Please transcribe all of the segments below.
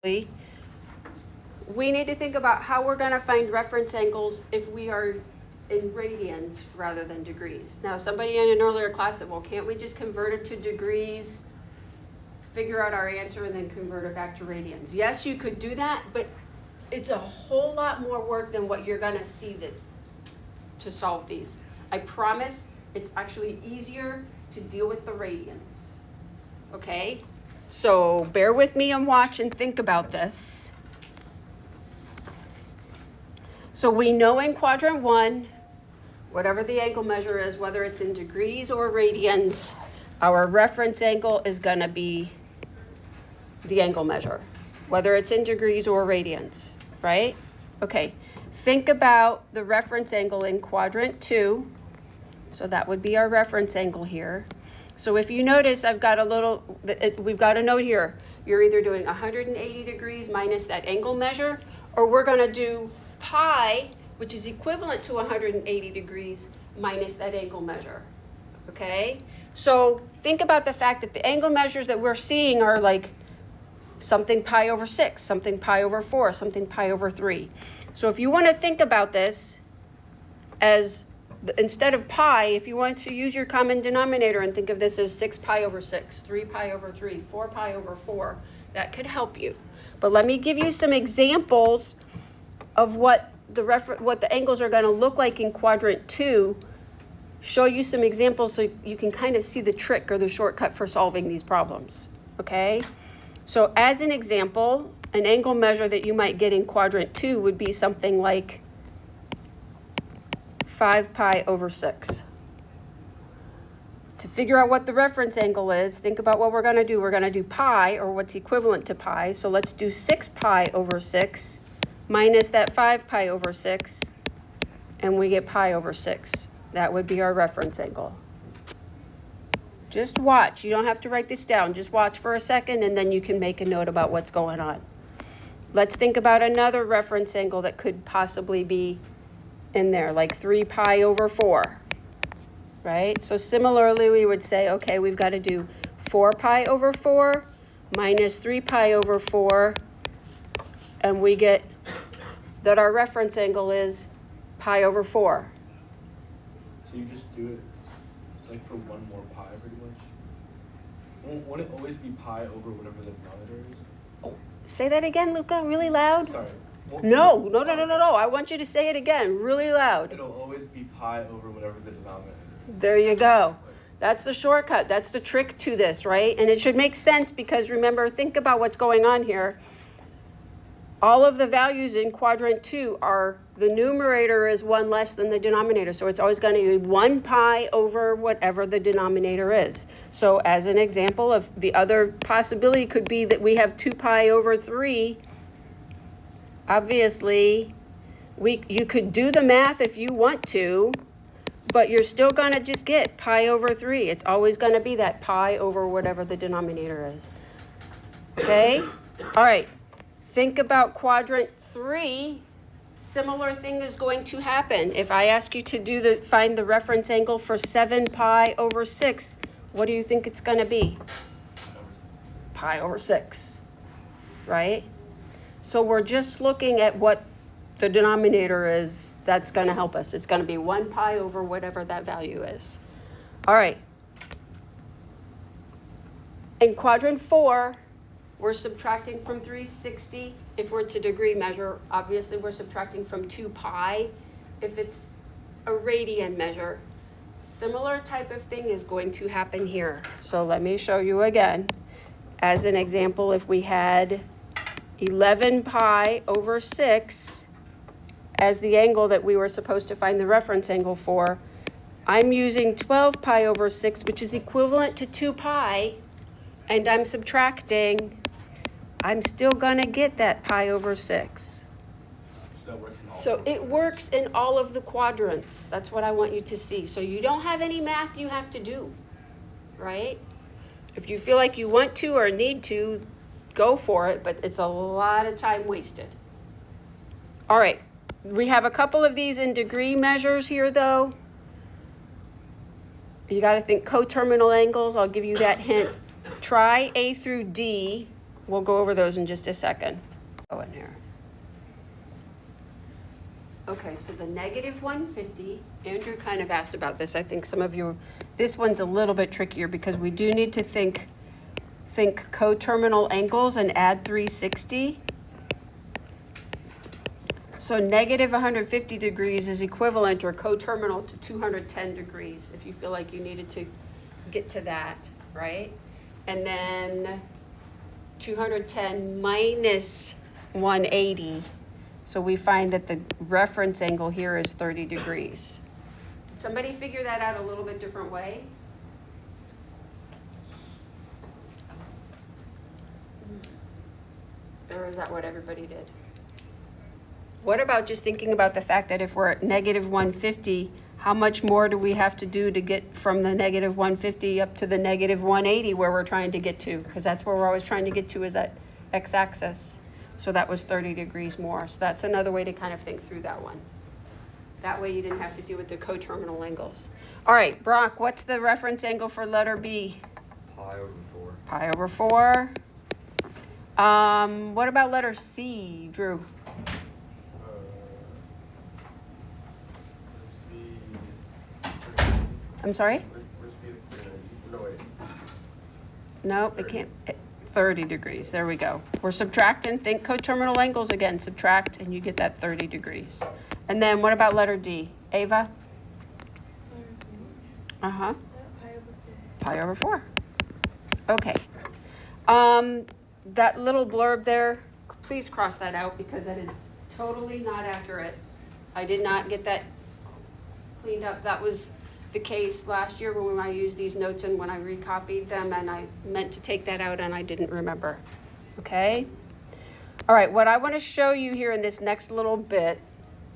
we need to think about how we're going to find reference angles if we are in radians rather than degrees. Now, somebody in an earlier class said, well, can't we just convert it to degrees, figure out our answer, and then convert it back to radians? Yes, you could do that, but it's a whole lot more work than what you're going to see to solve these. I promise it's actually easier to deal with the radians. Okay? So bear with me and watch and think about this. So we know in quadrant 1, whatever the angle measure is, whether it's in degrees or radians, our reference angle is going to be the angle measure, whether it's in degrees or radians, right? Okay, think about the reference angle in quadrant 2. So that would be our reference angle here. So if you notice, we've got a note here. You're either doing 180 degrees minus that angle measure, or we're going to do pi, which is equivalent to 180 degrees minus that angle measure. Okay? So think about the fact that the angle measures that we're seeing are like something pi over 6, something pi over 4, something pi over 3. So if you want to think about this as instead of pi, if you want to use your common denominator and think of this as 6 pi over 6, 3 pi over 3, 4 pi over 4, that could help you. But let me give you some examples of what the angles are going to look like in quadrant 2, show you some examples so you can kind of see the trick or the shortcut for solving these problems. Okay? So as an example, an angle measure that you might get in quadrant 2 would be something like 5 pi over 6. To figure out what the reference angle is, think about what we're going to do. We're going to do pi, or what's equivalent to pi. So let's do 6 pi over 6 minus that 5 pi over 6, and we get pi over 6. That would be our reference angle. Just watch. You don't have to write this down. Just watch for a second, and then you can make a note about what's going on. Let's think about another reference angle that could possibly be in there, like 3 pi over 4, right? So similarly, we would say, okay, we've got to do 4 pi over 4 minus 3 pi over 4, and we get that our reference angle is pi over 4. So you just do it like for one more pi pretty much? Won't it always be pi over whatever the denominator is? Oh, say that again, Luca, really loud. Sorry. No. I want you to say it again, really loud. It'll always be pi over whatever the denominator is. There you go. That's the shortcut. That's the trick to this, right? And it should make sense because remember, think about what's going on here. All of the values in quadrant 2 are, the numerator is 1 less than the denominator. So it's always going to be 1 pi over whatever the denominator is. So as an example of the other possibility could be that we have 2 pi over 3. Obviously, you could do the math if you want to, but you're still going to just get pi over 3. It's always going to be that pi over whatever the denominator is. Okay? All right. Think about quadrant 3. Similar thing is going to happen. If I ask you to find the reference angle for 7 pi over 6, what do you think it's going to be? Pi over 6, right? So we're just looking at what the denominator is. That's going to help us. It's going to be 1 pi over whatever that value is. All right. In quadrant 4, we're subtracting from 360 if it's a degree measure. Obviously, we're subtracting from 2 pi if it's a radian measure. Similar type of thing is going to happen here. So let me show you again. As an example, if we had 11 pi over 6 as the angle that we were supposed to find the reference angle for, I'm using 12 pi over 6, which is equivalent to 2 pi, and I'm subtracting. I'm still going to get that pi over 6. So it works in all of the quadrants. That's what I want you to see. So you don't have any math you have to do, right? If you feel like you want to or need to, go for it, but it's a lot of time wasted. All right, we have a couple of these in degree measures here, though. You got to think coterminal angles. I'll give you that hint. Try A through D We'll go over those in just a second. Go in here. Okay, so the negative 150, Andrew kind of asked about this. I think some of you, this one's a little bit trickier because we do need to think coterminal angles and add 360. So negative 150 degrees is equivalent or coterminal to 210 degrees, if you feel like you needed to get to that, right? And then 210 minus 180. So we find that the reference angle here is 30 degrees. Did somebody figure that out a little bit different way? Or is that what everybody did? What about just thinking about the fact that if we're at negative 150, how much more do we have to do to get from the negative 150 up to the negative 180 where we're trying to get to? Because that's where we're always trying to get to, is that x-axis. So that was 30 degrees more. So that's another way to kind of think through that one. That way you didn't have to deal with the coterminal angles. All right, Brock, what's the reference angle for letter B? Pi over 4. Pi over 4. What about letter C, Drew? I'm sorry? Where's B? No, wait. No, it can't. 30 degrees. There we go. We're subtracting. Think coterminal angles again. Subtract, and you get that 30 degrees. And then what about letter D? Ava? Uh-huh. Pi over 4. Okay. That little blurb there, please cross that out because that is totally not accurate. I did not get that cleaned up. That was the case last year when I used these notes and when I recopied them, and I meant to take that out and I didn't remember. Okay? All right, what I want to show you here in this next little bit,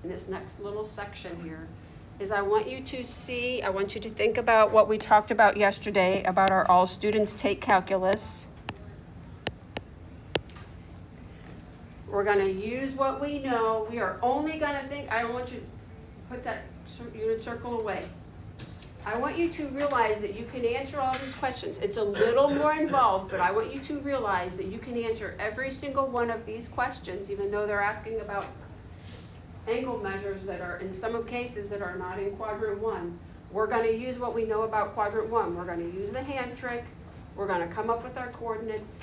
in this next little section here, is I want you to think about what we talked about yesterday about our all students take calculus. We're going to use what we know. We are only going to think, I don't want you to put that unit circle away. I want you to realize that you can answer all these questions. It's a little more involved, but I want you to realize that you can answer every single one of these questions, even though they're asking about angle measures that are, in some cases, that are not in quadrant 1. We're going to use what we know about quadrant 1. We're going to use the hand trick. We're going to come up with our coordinates.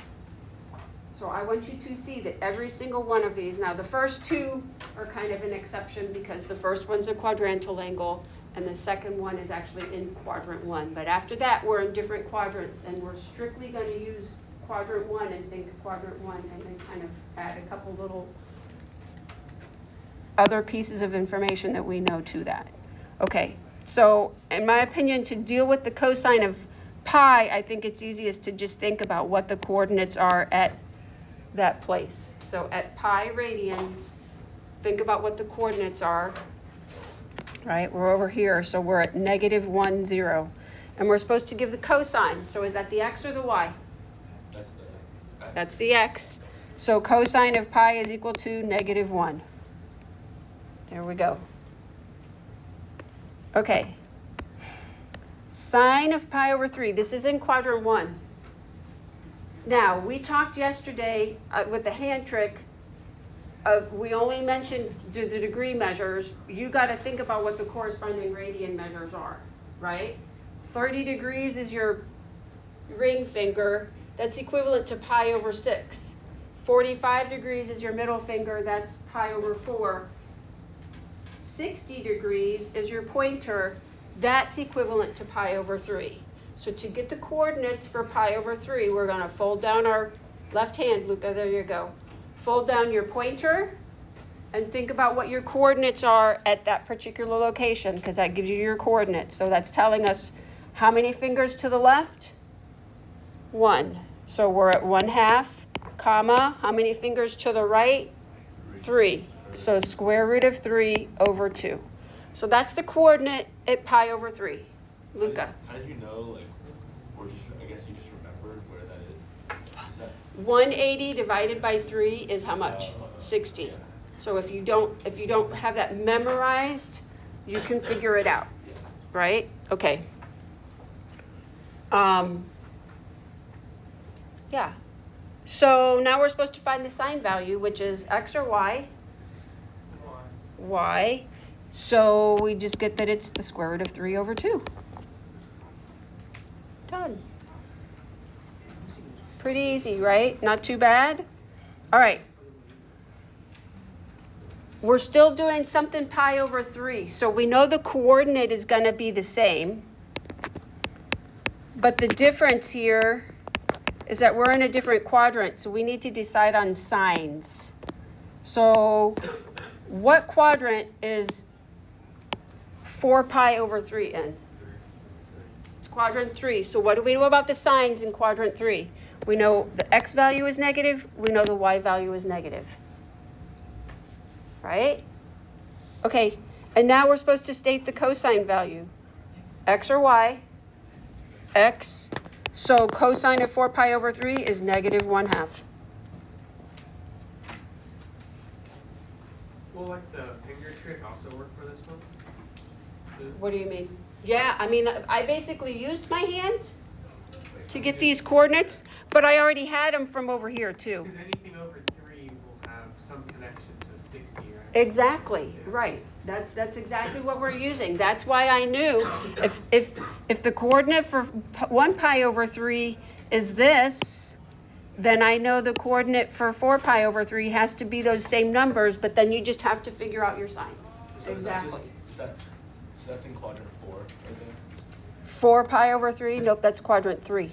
So I want you to see that every single one of these, now the first two are kind of an exception because the first one's a quadrantal angle and the second one is actually in quadrant 1. But after that, we're in different quadrants and we're strictly going to use quadrant 1 and think of quadrant 1 and then kind of add a couple little other pieces of information that we know to that. Okay, so in my opinion, to deal with the cosine of pi, I think it's easiest to just think about what the coordinates are at that place. So at pi radians, think about what the coordinates are. Right, we're over here, so we're at negative 1, 0. And we're supposed to give the cosine. So is that the x or the y? That's the x. That's the x. So cosine of pi is equal to negative 1. There we go. Okay. Sine of pi over 3. This is in quadrant 1. Now, we talked yesterday with the hand trick. We only mentioned the degree measures. You got to think about what the corresponding radian measures are, right? 30 degrees is your ring finger. That's equivalent to pi over 6. 45 degrees is your middle finger. That's pi over 4. 60 degrees is your pointer. That's equivalent to pi over 3. So to get the coordinates for pi over 3, we're going to fold down our left hand. Luca, there you go. Fold down your pointer and think about what your coordinates are at that particular location because that gives you your coordinates. So that's telling us how many fingers to the left? 1. So we're at 1/2, comma. How many fingers to the right? 3. So square root of 3 over 2. So that's the coordinate at pi over 3. Luca. How did you know, like, or just, I guess you just remembered where that is? Is that 180 divided by 3 is how much? 60. Yeah. So if you don't have that memorized, you can figure it out, right? Okay. Yeah. So now we're supposed to find the sine value, which is x or y. Y. So we just get that it's the square root of 3 over 2. Done. Pretty easy, right? Not too bad? All right. We're still doing something pi over 3. So we know the coordinate is going to be the same. But the difference here is that we're in a different quadrant, so we need to decide on signs. So what quadrant is 4 pi over 3 in? It's quadrant 3. So what do we know about the signs in quadrant 3? We know the x value is negative. We know the y value is negative. Right? Okay, and now we're supposed to state the cosine value. X or y. X. So cosine of 4 pi over 3 is negative 1/2. Will like the finger trick also work for this one? What do you mean? Yeah, I mean, I basically used my hand to get these coordinates, but I already had them from over here too. Because anything over 3 will have some connection to 60, right? Exactly, right. That's exactly what we're using. That's why I knew if the coordinate for 1 pi over 3 is this, then I know the coordinate for 4 pi over 3 has to be those same numbers, but then you just have to figure out your signs. So Exactly. so that's in quadrant 4 right there? 4 pi over 3? Nope, that's quadrant 3.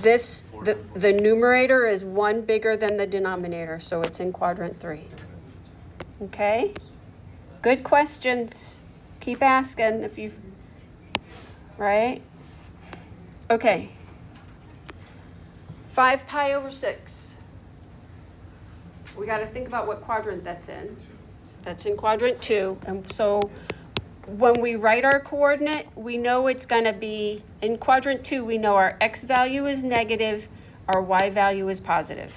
The numerator is 1 bigger than the denominator, so it's in quadrant 3. Okay? Good questions. Keep asking if you've, right? Okay. 5 pi over 6. We got to think about what quadrant that's in. That's in quadrant 2. And so when we write our coordinate, we know it's going to be, in quadrant 2, we know our x value is negative, our y value is positive.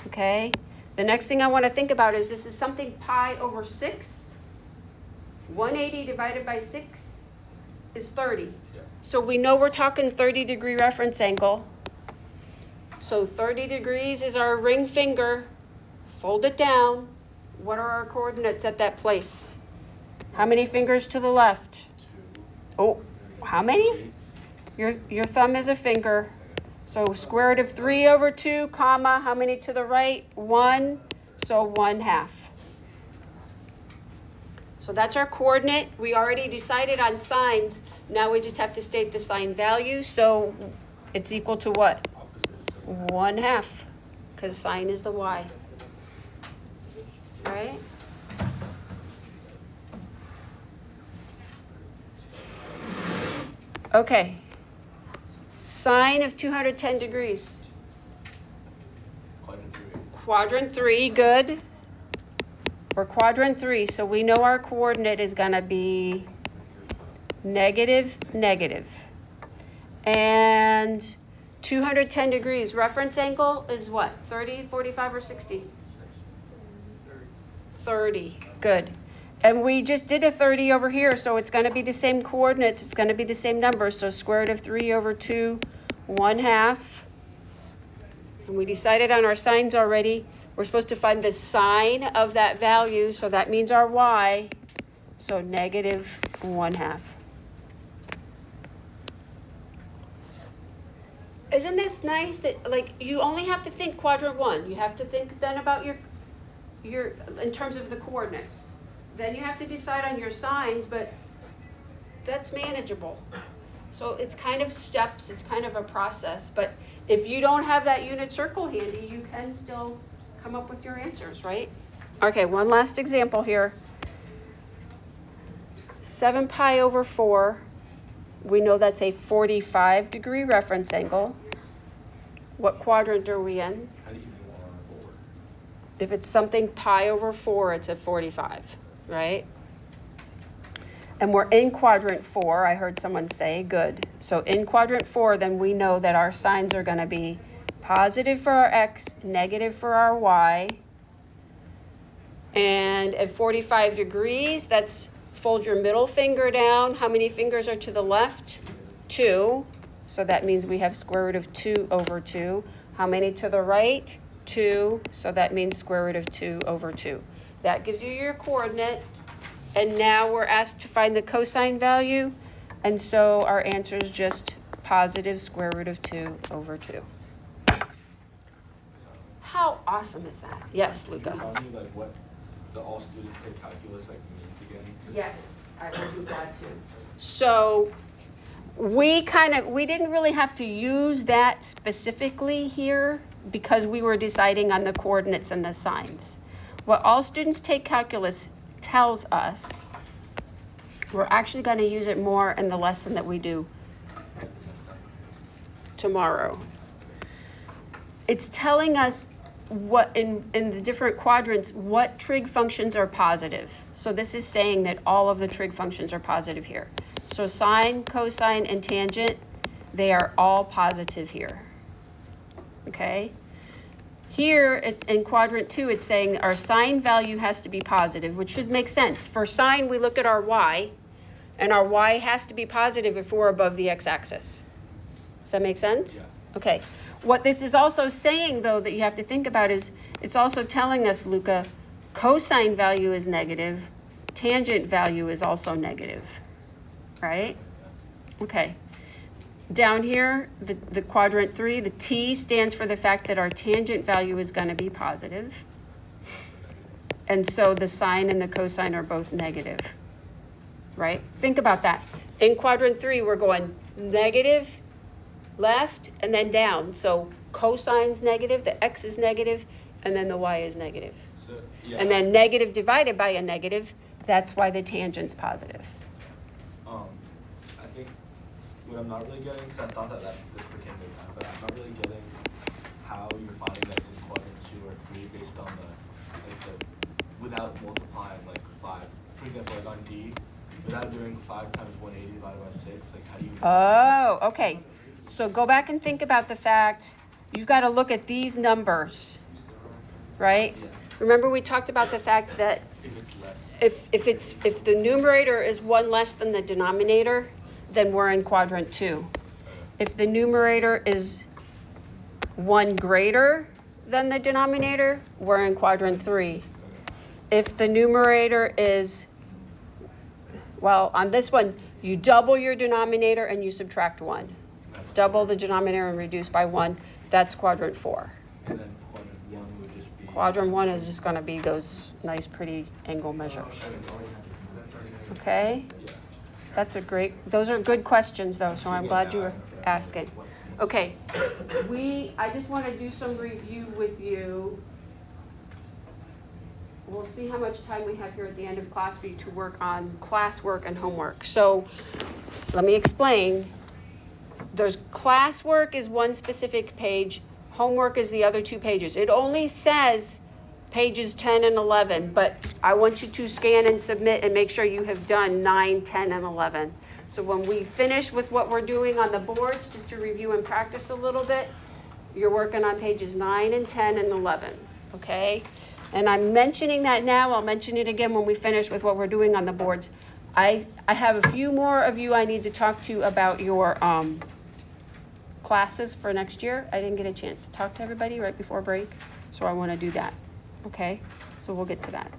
Okay? The next thing I want to think about is this is something pi over 6. 180 divided by 6 is 30. Yeah. So we know we're talking 30-degree reference angle. So 30 degrees is our ring finger. Fold it down. What are our coordinates at that place? How many fingers to the left? 2. Oh, how many? Your thumb is a finger. So square root of 3 over 2, comma, how many to the right? 1, so 1/2. So that's our coordinate. We already decided on signs. Now we just have to state the sign value. So it's equal to what? 1/2, because sine is the y. Right? Okay. Sine of 210 degrees. Quadrant 3. Quadrant 3, good. We're quadrant 3, so we know our coordinate is going to be negative, negative. And 210 degrees, reference angle is what? 30, 45, or 60? 30, good. And we just did a 30 over here, so it's going to be the same coordinates. It's going to be the same number. So square root of 3 over 2, 1/2. And we decided on our signs already. We're supposed to find the sine of that value, so that means our y. So negative 1/2. Isn't this nice that, like, you only have to think quadrant 1. You have to think then about your in terms of the coordinates. Then you have to decide on your signs, but that's manageable. So it's kind of steps, it's kind of a process. But if you don't have that unit circle handy, you can still come up with your answers, right? Okay, one last example here. 7 pi over 4. We know that's a 45-degree reference angle. What quadrant are we in? How do you even want on 4? If it's something pi over 4, it's a 45, right? And we're in quadrant 4, I heard someone say, good. So in quadrant 4, then we know that our signs are going to be positive for our x, negative for our y. And at 45 degrees, that's fold your middle finger down. How many fingers are to the left? 2. So that means we have square root of 2 over 2. How many to the right? 2, so that means square root of 2 over 2. That gives you your coordinate. And now we're asked to find the cosine value. And so our answer is just positive square root of 2 over 2. How awesome is that? Yes, Can you Luca. remind me like what the all students take calculus like means again? 'Cause Yes, I will do that too. So we didn't really have to use that specifically here because we were deciding on the coordinates and the signs. What all students take calculus tells us, we're actually going to use it more in the lesson that we do tomorrow. It's telling us what in the different quadrants, what trig functions are positive. So this is saying that all of the trig functions are positive here. So sine, cosine, and tangent, they are all positive here. Okay? Here in quadrant 2, it's saying our sine value has to be positive, which should make sense. For sine, we look at our y, and our y has to be positive if we're above the x-axis. Does that make sense? Yeah. Okay. What this is also saying, though, that you have to think about is, it's also telling us, Luca, cosine value is negative, tangent value is also negative, right? Okay. Down here, the quadrant 3, the t stands for the fact that our tangent value is going to be positive. And so the sine and the cosine are both negative, right? Think about that. In quadrant 3, we're going negative, left, and then down. So cosine's negative, the x is negative, and then the y is negative. So, yeah. And then negative divided by a negative, that's why the tangent's positive. I think what I'm not really getting, because I thought that this became big time, but I'm not really getting how you're finding that it's in quadrant 2 or 3 based on without multiplying like 5. For example, like on D, without doing 5 times 180 divided by 6, like how do you? Oh, okay. So go back and think about the fact you've got to look at these numbers, right? Yeah. Remember we talked about the fact that If it's less. if the numerator is 1 less than the denominator, then we're in quadrant 2. If the numerator is 1 greater than the denominator, we're in quadrant 3. If the numerator is, well, on this one, you double your denominator and you subtract 1. Double the denominator and reduce by 1, that's quadrant 4. And then quadrant 1 would just be. Quadrant 1 is just going to be those nice, pretty angle measures. Okay? Yeah. Those are good questions though, so I'm glad you were asking. Okay, I just want to do some review with you. We'll see how much time we have here at the end of class for you to work on classwork and homework. So let me explain. There's classwork is one specific page, homework is the other 2 pages. It only says pages 10 and 11, but I want you to scan and submit and make sure you have done 9, 10, and 11. So when we finish with what we're doing on the boards, just to review and practice a little bit, you're working on pages 9 and 10 and 11, okay? And I'm mentioning that now. I'll mention it again when we finish with what we're doing on the boards. I have a few more of you I need to talk to about your classes for next year. I didn't get a chance to talk to everybody right before break, so I want to do that. Okay, so we'll get to that.